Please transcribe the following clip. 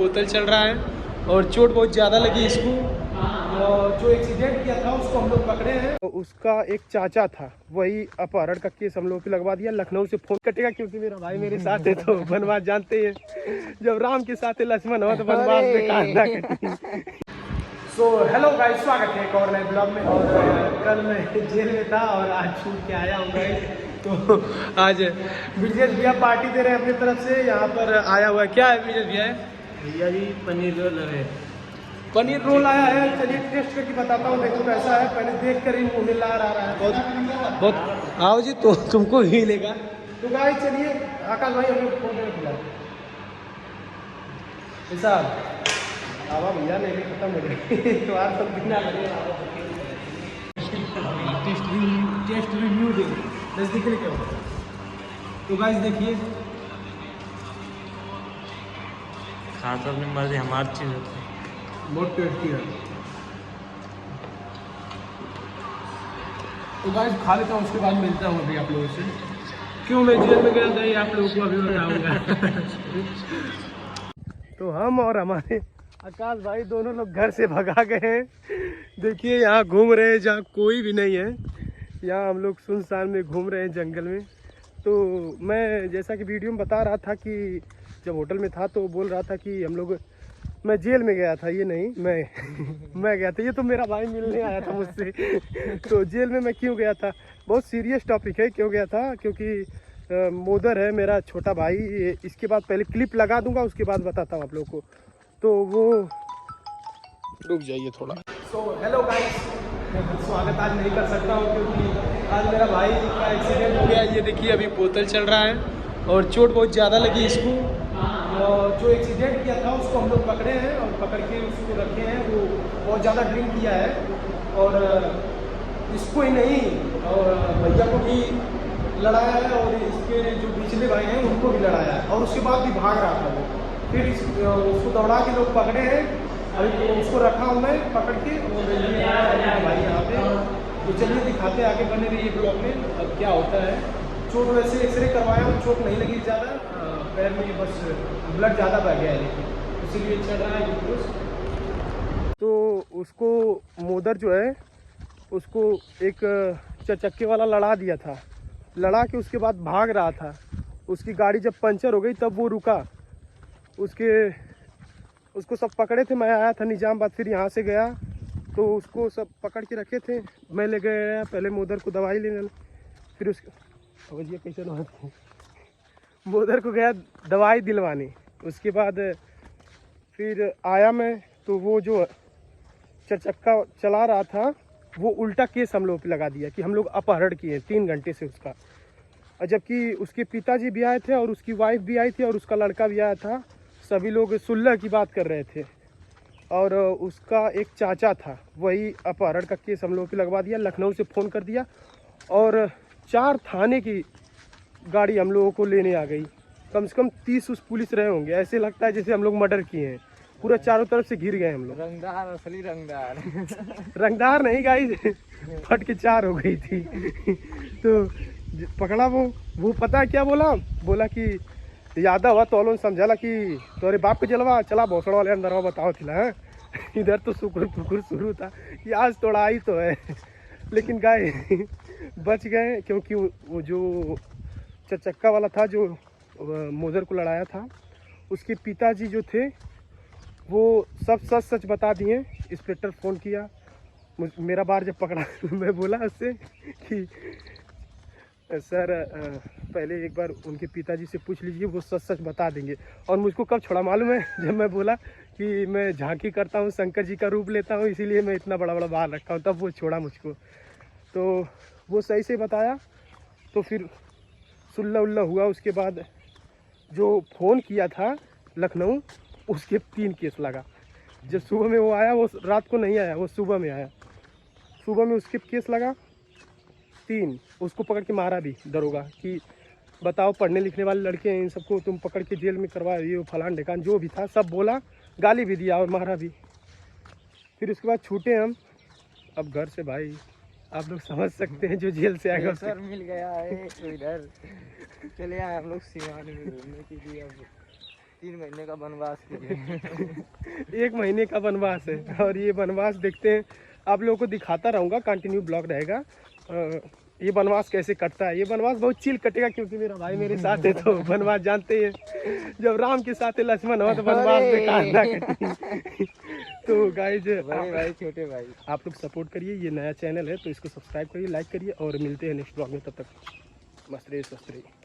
बोतल चल रहा है और चोट बहुत ज़्यादा लगी इसको। और जो एक्सीडेंट किया था उसको हम लोग पकड़े हैं। तो उसका एक चाचा था, वही अपहरण का केस हम लोग पे लगवा दिया। लखनऊ से फोन कटेगा क्योंकि मेरा भाई मेरे साथ है, तो वनवास जानते हैं, जब राम के साथ लक्ष्मण हो तो वनवास में कहाँ ना कटे। सो हेलो गाइस, स्वागत है एक और नए ब्लॉग में। और कल मैं जेल में था और आज छूट के आया हूँ गाइस। तो आज ब्रिजेश भैया पार्टी दे रहे हैं अपनी तरफ से, यहाँ पर आया हुआ है। क्या है ब्रिजेश भैया? भैया जी पनीर रोल है। पनीर रोल आया है। चलिए टेस्ट करके बताता हूँ, देखो कैसा है। पहले देख कर ही मुँह में लार आ रहा है। बहुत बहुत आओ जी, तो तुमको ही लेगा। तो गाइस चलिए, आकाश भाई हमें फोन में खिलाओ साहब। आवा भैया नहीं खत्म हो गई तो आज सब बिना टेस्ट रिव्यू दे नजदीक क्या हो। तो गाइस देखिए, खा तो अपनी मर्जी, हमारी चीज होती है। बहुत टेस्टी है। तो गाइस खा लेता हूँ, उसके बाद मिलता हूँ अभी आप लोगों से। क्यों मैं जेल में गया था ये आप लोगों को अभी बताऊंगा। तो हम और हमारे आकाश भाई दोनों लोग घर से भगा गए हैं। देखिए यहाँ घूम रहे हैं जहाँ कोई भी नहीं है। यहाँ हम लोग सुनसान में घूम रहे हैं जंगल में। तो मैं जैसा कि वीडियो में बता रहा था कि जब होटल में था तो बोल रहा था कि हम लोग, मैं जेल में गया था, ये नहीं मैं गया था। ये तो मेरा भाई मिलने आया था मुझसे। तो जेल में मैं क्यों गया था, बहुत सीरियस टॉपिक है। क्यों गया था? क्योंकि मोदर है मेरा छोटा भाई। इसके बाद पहले क्लिप लगा दूंगा, उसके बाद बताता हूँ आप लोग को। तो वो रुक जाइए थोड़ा। सो हेलो गाइस, स्वागत आज नहीं कर सकता हूँ क्योंकि आज मेरा भाई का एक्सीडेंट हो गया। ये देखिए अभी बोतल चल रहा है और चोट बहुत ज़्यादा लगी इसको। और जो एक्सीडेंट किया था उसको हम लोग पकड़े हैं और पकड़ के उसको रखे हैं। वो बहुत ज़्यादा ड्रिंक किया है और इसको ही नहीं और भैया को भी लड़ाया है और इसके जो पिछले भाई हैं उनको भी लड़ाया है। और उसके बाद भी भाग रहा था वो। फिर उसको दौड़ा के लोग पकड़े हैं। अभी उसको रखा हूँ मैं पकड़ के, और भाई यहाँ पे। तो चलिए दिखाते आगे, बने रहिए ब्लॉग में। अब क्या होता है, चोट वैसे एक्सरे करवाया हूँ, चोट नहीं लगी ज़्यादा, पैर में बस ब्लड ज़्यादा बह गया है, लेकिन इसीलिए चल रहा है ग्लूकोज। तो उसको मोदर जो है उसको एक चक्के वाला लड़ा दिया था। लड़ा के उसके बाद भाग रहा था। उसकी गाड़ी जब पंचर हो गई तब वो रुका। उसको सब पकड़े थे। मैं आया था निजामबाद, फिर यहाँ से गया तो उसको सब पकड़ के रखे थे। मैं ले गया पहले मोदर को दवाई लेने, फिर उसके भैया कैसे नहाते, मोदर को गया दवाई दिलवाने। उसके बाद फिर आया मैं, तो वो जो चक्का चला रहा था वो उल्टा केस हम लोग पे लगा दिया कि हम लोग अपहरण किए 3 घंटे से उसका। और जबकि उसके पिताजी भी आए थे और उसकी वाइफ भी आई थी और उसका लड़का भी आया था। सभी लोग सुलह की बात कर रहे थे। और उसका एक चाचा था, वही अपहरण का केस हम लोग पे लगवा दिया। लखनऊ से फ़ोन कर दिया और 4 थाने की गाड़ी हम लोगों को लेने आ गई। कम से कम 30 उस पुलिस रहे होंगे। ऐसे लगता है जैसे हम लोग मर्डर किए हैं। पूरा चारों तरफ से घिर गए हम लोग। रंगदार, असली रंगदार। रंगदार नहीं गाइस, फट के 4 हो गई थी। तो पकड़ा वो पता है क्या बोला कि यादव हुआ तो समझाला कि तोरे बाप के जलवा चला भोसड़ा वाले अंदर बताओ थिला है। इधर तो सुकुर पुकुर शुरू था कि आज तोड़ा आई तो है। लेकिन गाय बच गए क्योंकि वो जो चक्का वाला था जो मोदर को लड़ाया था, उसके पिताजी जो थे वो सब सच बता दिए। इंस्पेक्टर फ़ोन किया, मेरा बार जब पकड़ा मैं बोला उससे कि सर पहले एक बार उनके पिताजी से पूछ लीजिए, वो सच बता देंगे। और मुझको कब छोड़ा मालूम है? जब मैं बोला कि मैं झांकी करता हूँ, शंकर जी का रूप लेता हूँ, इसीलिए मैं इतना बड़ा बाल रखा हूँ, तब वो छोड़ा मुझको। तो वो सही से बताया। तो फिर सुल्ला उल्ला हुआ। उसके बाद जो फ़ोन किया था लखनऊ, उसके 3 केस लगा। जब सुबह में वो आया, वो रात को नहीं आया, वो सुबह में आया। सुबह में उसके केस लगा 3। उसको पकड़ के मारा भी दरोगा कि बताओ पढ़ने लिखने वाले लड़के हैं, इन सबको तुम पकड़ के जेल में करवा रही हो, फलान ढेकान जो भी था सब बोला, गाली भी दिया और मारा भी। फिर उसके बाद छूटे हम। अब घर से भाई आप लोग समझ सकते हैं, जो जेल से आएगा सर मिल गया है तो इधर चले आए हम लोग सिवान में घूमने के लिए। अब 3 महीने का वनवास किए। 1 महीने का वनवास है और ये वनवास देखते हैं, आप लोगों को दिखाता रहूँगा, कंटिन्यू ब्लॉग रहेगा। ये वनवास कैसे कटता है। ये वनवास बहुत चिल कटेगा क्योंकि मेरा भाई मेरे साथ है, तो वनवास जानते हैं जब राम के साथ लक्ष्मण हो तो वनवास बेकार ना कटे। तो गाइज बड़े भाई छोटे भाई, आप लोग सपोर्ट करिए, ये नया चैनल है तो इसको सब्सक्राइब करिए, लाइक करिए और मिलते हैं नेक्स्ट ब्लॉग में। तब तक मस्त रहिए, स्वस्थ रहिए।